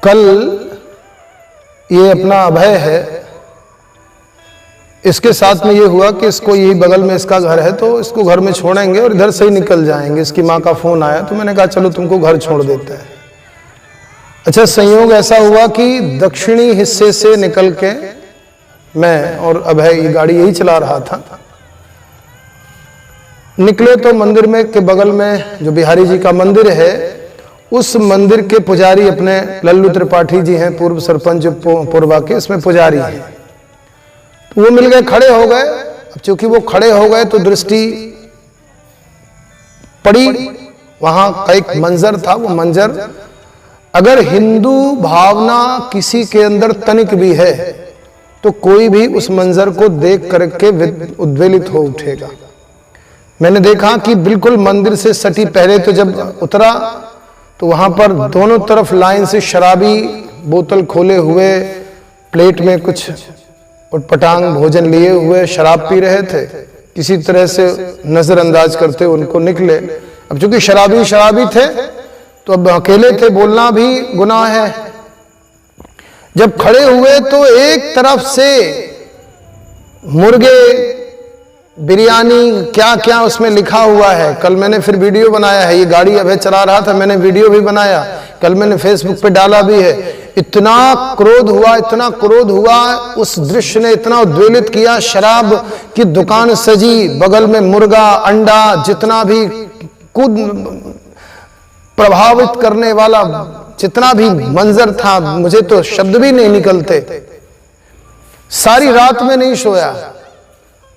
कल ये अपना अभय है, इसके साथ में ये हुआ कि इसको यही बगल में इसका घर है, तो इसको घर में छोड़ेंगे और इधर से ही निकल जाएंगे। इसकी माँ का फोन आया तो मैंने कहा चलो तुमको घर छोड़ देते हैं। अच्छा, संयोग ऐसा हुआ कि दक्षिणी हिस्से से निकल के मैं और अभय ये गाड़ी यही चला रहा था, निकले तो मंदिर में के बगल में जो बिहारी जी का मंदिर है, उस मंदिर के पुजारी अपने लल्लू त्रिपाठी जी हैं, पूर्व सरपंच पूर्वा के, इसमें पुजारी हैं। तो वो मिल गए, खड़े हो गए। अब चूंकि वो खड़े हो गए तो दृष्टि पड़ी, वहां का एक मंजर था। वो मंजर, अगर हिंदू भावना किसी के अंदर तनिक भी है तो कोई भी उस मंजर को देख करके उद्वेलित हो उठेगा। मैंने देखा कि बिल्कुल मंदिर से सटी, पहले तो जब उतरा तो वहां पर दोनों तरफ लाइन से शराबी बोतल खोले हुए, प्लेट में कुछ उटपटांग भोजन लिए हुए शराब पी रहे थे। किसी तरह से नजरअंदाज करते उनको निकले। अब चूंकि शराबी थे तो अब अकेले थे, बोलना भी गुनाह है। जब खड़े हुए तो एक तरफ से मुर्गे, बिरयानी, क्या क्या उसमें लिखा हुआ है। कल मैंने फिर वीडियो बनाया है, ये गाड़ी अभय चला रहा था, मैंने वीडियो भी बनाया, कल मैंने फेसबुक पे डाला भी है। इतना क्रोध हुआ, उस दृश्य ने इतना उद्वेलित किया। शराब की दुकान सजी, बगल में मुर्गा, अंडा, जितना भी कूद प्रभावित करने वाला जितना भी मंजर था, मुझे तो शब्द भी नहीं निकलते। सारी रात में नहीं सोया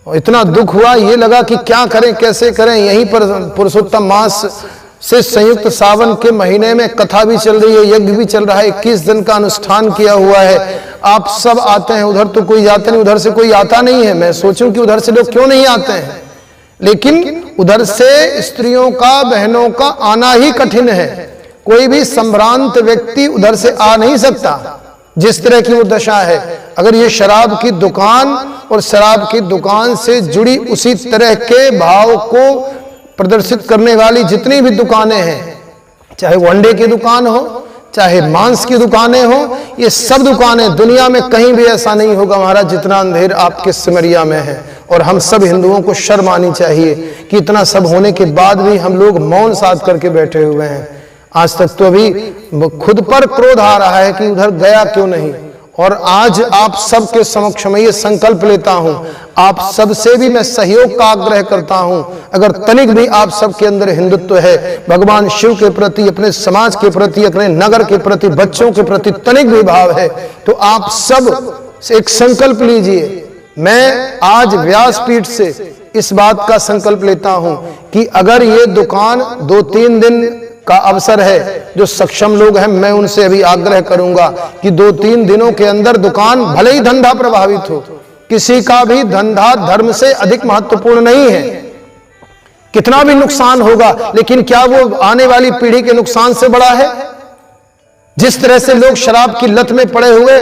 और इतना दुख हुआ, ये लगा कि क्या करें, कैसे करें। यहीं पर पुरुषोत्तम मास से संयुक्त सावन के महीने में कथा भी चल रही है, यज्ञ भी चल रहा है, 21 दिन का अनुष्ठान किया हुआ है। आप सब आते हैं, उधर तो कोई जाते नहीं, उधर से कोई आता नहीं है। मैं सोचूं कि उधर से लोग क्यों नहीं आते हैं, लेकिन उधर से स्त्रियों का, बहनों का आना ही कठिन है। कोई भी संभ्रांत व्यक्ति उधर से आ नहीं सकता, जिस तरह की वो दशा है। अगर ये शराब की दुकान और शराब की दुकान से जुड़ी उसी तरह के भाव को प्रदर्शित करने वाली जितनी भी दुकानें हैं, चाहे वो अंडे की दुकान हो, चाहे मांस की दुकानें हो, ये सब दुकानें, दुनिया में कहीं भी ऐसा नहीं होगा महाराज जितना अंधेर आपके सिमरिया में है। और हम सब हिंदुओं को शर्म आनी चाहिए कि इतना सब होने के बाद भी हम लोग मौन साध करके बैठे हुए हैं। आज तक तो अभी खुद पर क्रोध आ रहा है कि उधर गया क्यों नहीं। और आज आप सबके समक्ष में ये संकल्प लेता हूं, आप सबसे भी मैं सहयोग का आग्रह करता हूं। अगर तनिक भी आप सबके अंदर हिंदुत्व है, भगवान शिव के प्रति, अपने समाज के प्रति, अपने नगर के प्रति, बच्चों के प्रति तनिक भी भाव है, तो आप सब एक संकल्प लीजिए। मैं आज व्यासपीठ से इस बात का संकल्प लेता हूं कि अगर ये दुकान 2-3 दिन का अवसर है, जो सक्षम लोग हैं मैं उनसे अभी आग्रह करूंगा कि 2-3 दिनों के अंदर दुकान, भले ही धंधा प्रभावित हो, किसी का भी धंधा धर्म से अधिक महत्वपूर्ण नहीं है। कितना भी नुकसान होगा, लेकिन क्या वो आने वाली पीढ़ी के नुकसान से बड़ा है? जिस तरह से लोग शराब की लत में पड़े हुए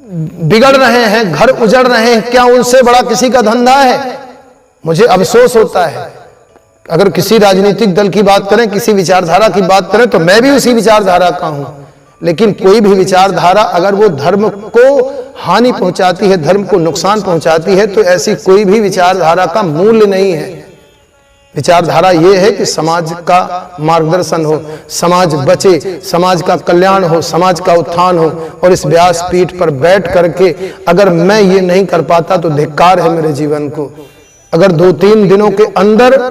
बिगड़ रहे हैं, घर उजड़ रहे हैं, क्या उनसे बड़ा किसी का धंधा है? मुझे अफसोस होता है। अगर किसी राजनीतिक दल की बात करें, किसी विचारधारा की बात करें, तो मैं भी उसी विचारधारा का हूं, लेकिन कोई भी विचारधारा अगर वो धर्म को हानि पहुंचाती है, धर्म को नुकसान पहुंचाती है, तो ऐसी कोई भी विचारधारा का मूल्य नहीं है। विचारधारा ये है कि समाज का मार्गदर्शन हो, समाज बचे, समाज का कल्याण हो, समाज का उत्थान हो। और इस व्यासपीठ पर बैठ करके अगर मैं ये नहीं कर पाता तो धिक्कार है मेरे जीवन को। अगर 2-3 दिनों के अंदर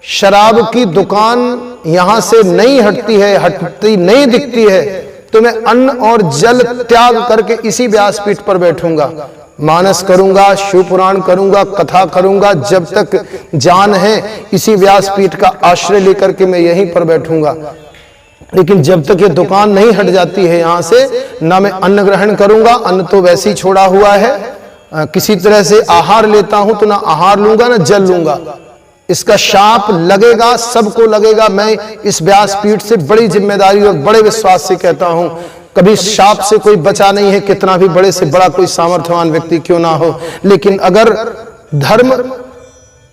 शराब की दुकान यहां से नहीं हटती नहीं दिखती है, तो मैं अन्न और जल त्याग करके इसी व्यासपीठ पर बैठूंगा, मानस करूंगा, शिव पुराण करूंगा, कथा करूंगा। जब तक जान है इसी व्यासपीठ का आश्रय लेकर के मैं यहीं पर बैठूंगा। लेकिन जब तक ये दुकान नहीं हट जाती है यहां से, ना मैं अन्न ग्रहण करूंगा, अन्न तो वैसे ही छोड़ा हुआ है। किसी तरह से आहार लेता हूं तो ना आहार लूंगा ना जल लूंगा। इसका शाप लगेगा, सबको लगेगा। मैं इस व्यासपीठ से बड़ी जिम्मेदारी और बड़े विश्वास से कहता हूं, कभी शाप से कोई बचा नहीं है, कितना भी बड़े से बड़ा कोई सामर्थ्यवान व्यक्ति क्यों ना हो। लेकिन अगर धर्म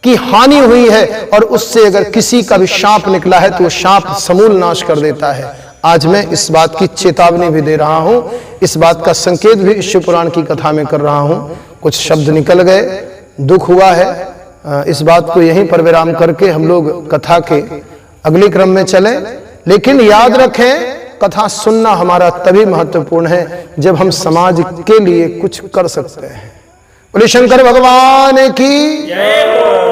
की हानि हुई है और उससे अगर किसी का भी शाप निकला है, तो वो शाप समूल नाश कर देता है। आज मैं इस बात की चेतावनी भी दे रहा हूं, इस बात का संकेत भी शिव पुराण की कथा में कर रहा हूं। कुछ शब्द निकल गए, दुख हुआ है, इस बात को यहीं पर विराम करके हम लोग कथा के अगले क्रम में चलें। लेकिन याद रखें, कथा सुनना हमारा तभी महत्वपूर्ण है जब हम समाज के लिए कुछ कर सकते हैं। बोले शंकर भगवान की जय हो।